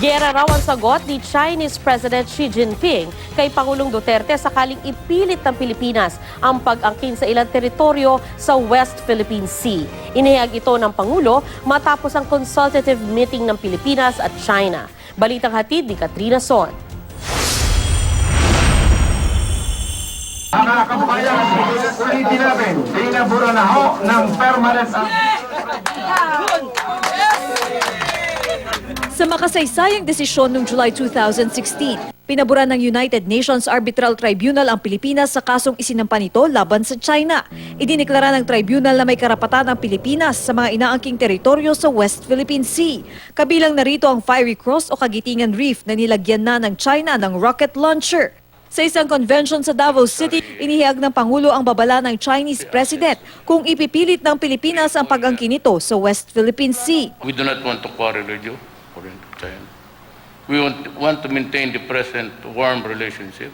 Giyera raw ang sagot ni Chinese President Xi Jinping kay Pangulong Duterte sakaling ipilit ng Pilipinas ang pag-angkin sa ilang teritoryo sa West Philippine Sea. Inihayag ito ng Pangulo matapos ang consultative meeting ng Pilipinas at China. Balitang hatid ni Katrina Son. Mga kababayan, ulitin natin, inabura na ho ng permanent. Sa makasaysayang desisyon noong July 2016, pinabura ng United Nations Arbitral Tribunal ang Pilipinas sa kasong isinampa nito laban sa China. Idineklara ng tribunal na may karapatan ang Pilipinas sa mga inaangking teritoryo sa West Philippine Sea. Kabilang narito ang Fiery Cross o Kagitingan Reef na nilagyan na ng China ng rocket launcher. Sa isang convention sa Davao City, inihayag ng Pangulo ang babala ng Chinese President kung ipipilit ng Pilipinas ang pag-angkin nito sa West Philippine Sea. We do not want to quarrel with you, according to China. We want to maintain the present warm relationship.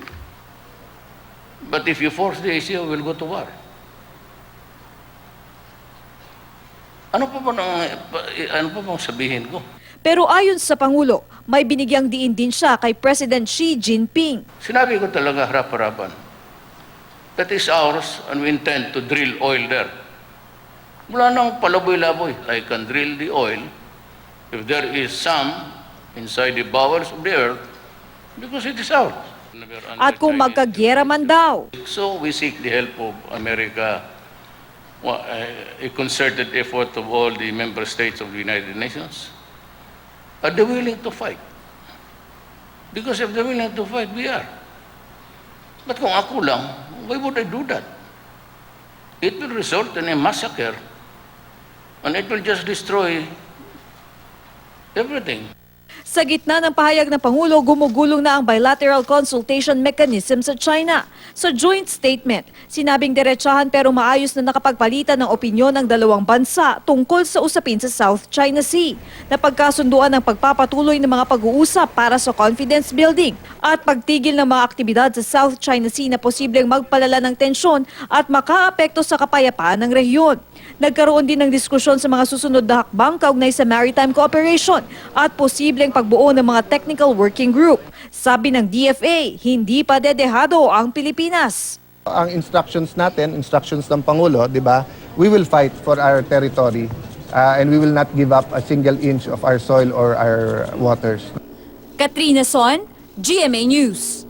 But if you force the issue, we'll go to war. Ano pa bang sabihin ko? Pero ayon sa Pangulo, may binigyang diin din siya kay President Xi Jinping. Sinabi ko talaga harap-harapan. That is ours and we intend to drill oil there. Wala nang palaboy-laboy. I can drill the oil if there is some inside the bowels of the earth because it is ours. At kung magkagyera man daw, So we seek the help of America, a concerted effort of all the member states of the United Nations. Are they willing to fight? Because if they're willing to fight, we are. But kung ako lang, why would I do that? It will result in a massacre and it will just destroy everything. sa gitna ng pahayag ng Pangulo, gumugulong na ang bilateral consultation mechanism sa China. Sa joint statement, sinabing diretsahan pero maayos na nakapagpalitan ng opinyon ng dalawang bansa tungkol sa usapin sa South China Sea. Napagkasunduan ng pagpapatuloy ng mga pag-uusap para sa confidence building at pagtigil ng mga aktibidad sa South China Sea na posibleng magpalala ng tensyon at makaapekto sa kapayapaan ng rehiyon. Nagkaroon din ng diskusyon sa mga susunod na hakbang kaugnay sa maritime cooperation at posibleng pagbuo ng mga technical working group. Sabi ng DFA, hindi pa dedehado ang Pilipinas. Ang instructions natin, instructions ng Pangulo, di ba? We will fight for our territory and we will not give up a single inch of our soil or our waters. Katrina Son, GMA News.